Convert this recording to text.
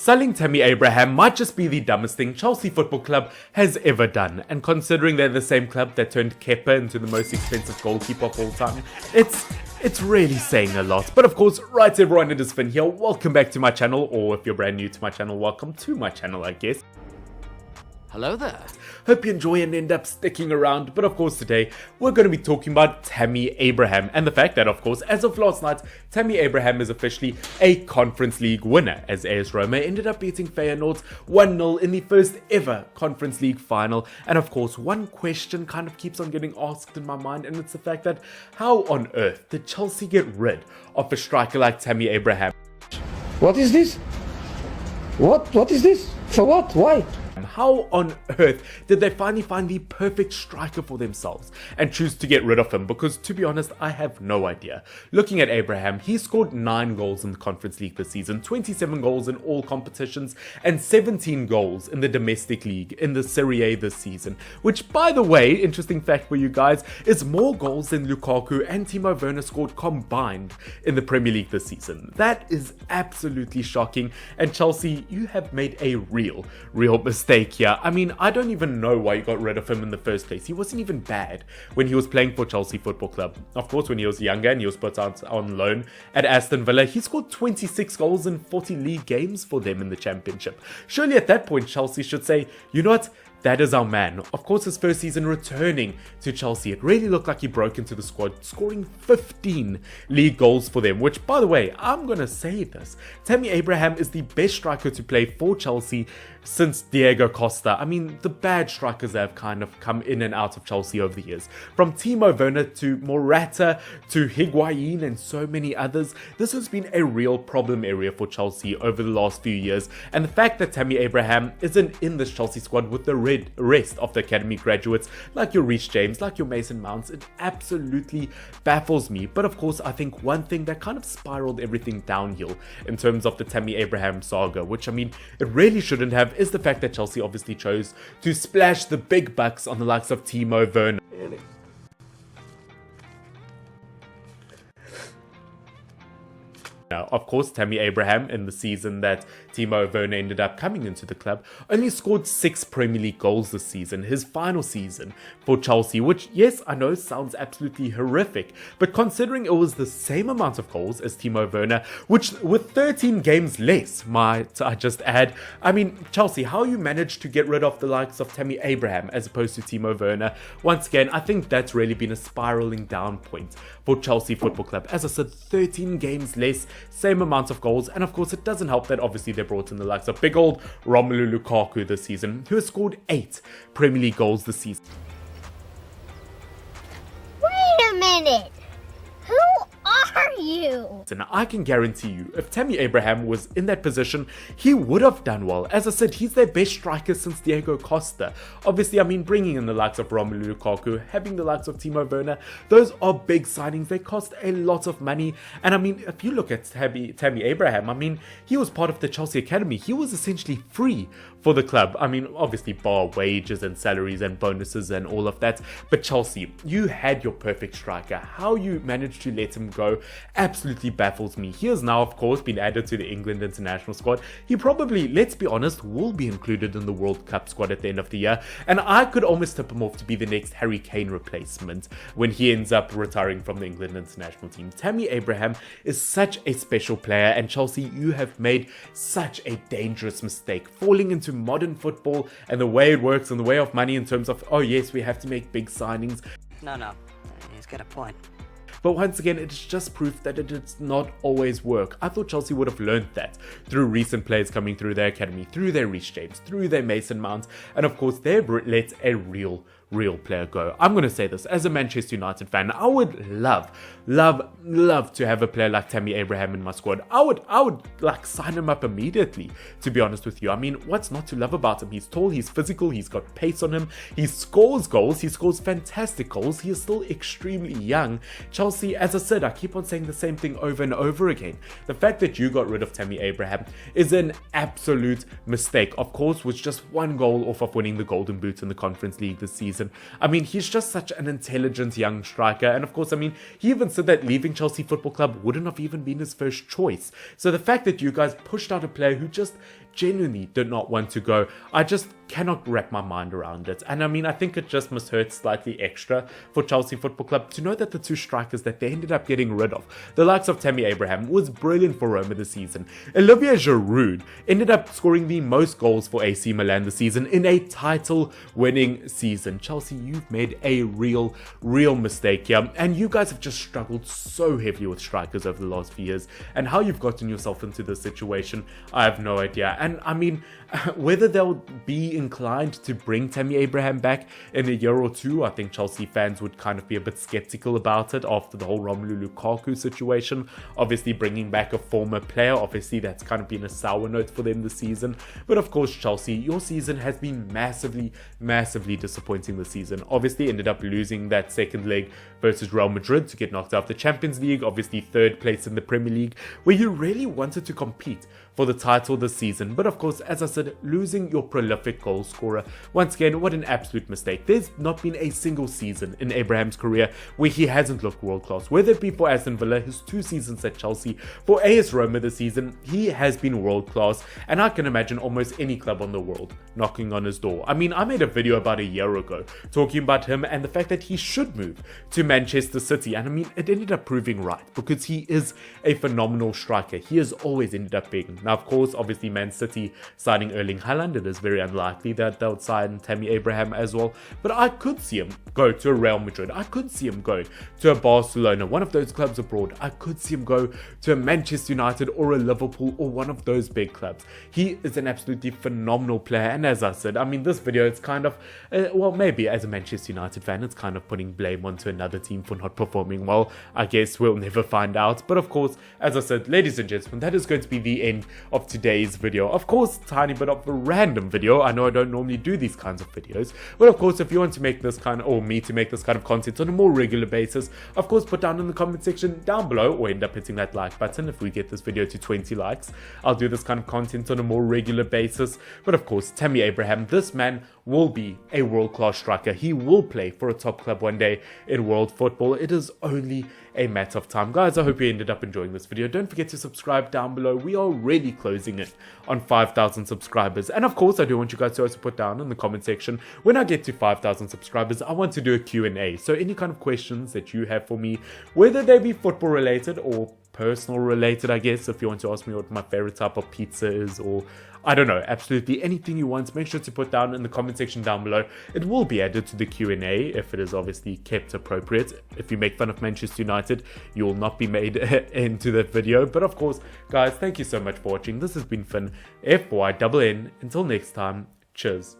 Selling Tammy Abraham might just be the dumbest thing Chelsea Football Club has ever done, and considering they're the same club that turned Kepa into the most expensive goalkeeper of all time, it's really saying a lot. But of course, right everyone, it is Finn here. Welcome back to my channel, or if you're brand new to my channel, welcome to my channel, I guess. Hello there. Hope you enjoy and end up sticking around. But of course today, we're going to be talking about Tammy Abraham and the fact that, of course, as of last night, Tammy Abraham is officially a Conference League winner, as AS Roma ended up beating Feyenoord 1-0 in the first ever Conference League final. And of course, one question kind of keeps on getting asked in my mind, and it's the fact that how on earth did Chelsea get rid of a striker like Tammy Abraham? What is this? What is this? For what? Why? How on earth did they finally find the perfect striker for themselves and choose to get rid of him? Because to be honest, I have no idea. Looking at Abraham, he scored 9 goals in the Conference League this season, 27 goals in all competitions, and 17 goals in the domestic league in the Serie A this season. Which, by the way, interesting fact for you guys, is more goals than Lukaku and Timo Werner scored combined in the Premier League this season. That is absolutely shocking. And Chelsea, you have made a real mistake here. I mean, I don't even know why you got rid of him in the first place. He wasn't even bad when he was playing for Chelsea Football Club. Of course, when he was younger and he was put out on loan at Aston Villa, he scored 26 goals in 40 league games for them in the Championship. Surely at that point, Chelsea should say, you know what? That is our man. Of course, his first season returning to Chelsea, it really looked like he broke into the squad, scoring 15 league goals for them, which, by the way, I'm going to say this. Tammy Abraham is the best striker to play for Chelsea since Diego Costa. I mean, the bad strikers that have kind of come in and out of Chelsea over the years, from Timo Werner to Morata to Higuain and so many others, this has been a real problem area for Chelsea over the last few years. And the fact that Tammy Abraham isn't in this Chelsea squad with the rest of the academy graduates like your Reece James, like your Mason Mounts, it absolutely baffles me. But of course, I think one thing that kind of spiraled everything downhill in terms of the Tammy Abraham saga, which I mean, it really shouldn't have, is the fact that Chelsea obviously chose to splash the big bucks on the likes of Timo Werner. Now, of course, Tammy Abraham, in the season that Timo Werner ended up coming into the club, only scored 6 Premier League goals this season, his final season for Chelsea, which, yes, I know sounds absolutely horrific, but considering it was the same amount of goals as Timo Werner, which with 13 games less, might I just add, I mean, Chelsea, how you managed to get rid of the likes of Tammy Abraham as opposed to Timo Werner, once again, I think that's really been a spiraling down point for Chelsea Football Club. As I said, 13 games less, same amount of goals, and of course it doesn't help that obviously they brought in the likes of big old Romelu Lukaku this season, who has scored 8 Premier League goals this season. Wait a minute! Who are you? And I can guarantee you, if Tammy Abraham was in that position, he would have done well. As I said, he's their best striker since Diego Costa. Obviously, I mean, bringing in the likes of Romelu Lukaku, having the likes of Timo Werner, those are big signings. They cost a lot of money. And I mean, if you look at Tammy Abraham, I mean, he was part of the Chelsea Academy. He was essentially free for the club. I mean, obviously, bar wages and salaries and bonuses and all of that. But Chelsea, you had your perfect striker. How you managed to let him go absolutely baffles me. He has now, of course, been added to the England international squad. He probably, let's be honest, will be included in the World Cup squad at the end of the year. And I could almost tip him off to be the next Harry Kane replacement when he ends up retiring from the England international team. Tammy Abraham is such a special player, and Chelsea, you have made such a dangerous mistake, falling into modern football and the way it works and the way of money in terms of, oh yes, we have to make big signings. No, he's got a point. But once again, it's just proof that it does not always work. I thought Chelsea would have learned that through recent players coming through their academy, through their Reece James, through their Mason Mount, and of course they've let a real player go. I'm going to say this, as a Manchester United fan, I would love to have a player like Tammy Abraham in my squad. I would like sign him up immediately, to be honest with you. I mean, what's not to love about him? He's tall, he's physical, he's got pace on him, he scores goals, he scores fantastic goals, he is still extremely young. Chelsea, as I said, I keep on saying the same thing over and over again. The fact that you got rid of Tammy Abraham is an absolute mistake. Of course, with just 1 goal off of winning the Golden Boot in the Conference League this season. I mean, he's just such an intelligent young striker, and of course, I mean, he even said that leaving Chelsea Football Club wouldn't have even been his first choice. So the fact that you guys pushed out a player who just genuinely did not want to go. I just cannot wrap my mind around it. And I mean, I think it just must hurt slightly extra for Chelsea Football Club to know that the two strikers that they ended up getting rid of, the likes of Tammy Abraham, was brilliant for Roma this season. Olivier Giroud ended up scoring the most goals for AC Milan this season in a title-winning season. Chelsea, you've made a real mistake here, and you guys have just struggled so heavily with strikers over the last few years, and how you've gotten yourself into this situation, I have no idea. And I mean, whether they'll be inclined to bring Tammy Abraham back in a year or two, I think Chelsea fans would kind of be a bit skeptical about it after the whole Romelu Lukaku situation. Obviously, bringing back a former player, obviously that's kind of been a sour note for them this season. But of course, Chelsea, your season has been massively disappointing this season. Obviously, ended up losing that second leg versus Real Madrid to get knocked out of the Champions League. Obviously, third place in the Premier League, where you really wanted to compete for the title this season. But of course, as I said, losing your prolific goal scorer, once again, what an absolute mistake. There's not been a single season in Abraham's career where he hasn't looked world class, whether it be for Aston Villa, his 2 seasons at Chelsea, for AS Roma this season, he has been world class, and I can imagine almost any club on the world knocking on his door. I mean, I made a video about a year ago talking about him and the fact that he should move to Manchester City, and I mean, it ended up proving right, because he is a phenomenal striker. He has always ended up being. Now, of course, obviously, Man City signing Erling Haaland, it is very unlikely that they'll sign Tammy Abraham as well. But I could see him go to a Real Madrid. I could see him go to a Barcelona, one of those clubs abroad. I could see him go to a Manchester United or a Liverpool or one of those big clubs. He is an absolutely phenomenal player. And as I said, I mean, this video, it's kind of, well, maybe as a Manchester United fan, it's kind of putting blame onto another team for not performing well. I guess we'll never find out. But of course, as I said, ladies and gentlemen, that is going to be the end of today's video. Of course, tiny bit of a random video. I know I don't normally do these kinds of videos, but of course, if you want to make this kind of, or me to make this kind of content on a more regular basis, of course, put down in the comment section down below, or end up hitting that like button. If we get this video to 20 likes, I'll do this kind of content on a more regular basis. But of course, Tammy Abraham, this man will be a world-class striker. He will play for a top club one day in world football. It is only a matter of time. Guys, I hope you ended up enjoying this video. Don't forget to subscribe down below. We are really closing in on 5,000 subscribers. And of course, I do want you guys to also put down in the comment section, when I get to 5,000 subscribers, I want to do a Q&A. So any kind of questions that you have for me, whether they be football related or personal related, I guess, if you want to ask me what my favorite type of pizza is, or I don't know, absolutely anything you want, make sure to put down in the comment section down below. It will be added to the Q&A if it is obviously kept appropriate. If you make fun of Manchester United, you will not be made into that video. But of course, guys, thank you so much for watching. This has been Finn, FYNN. Until next time, cheers.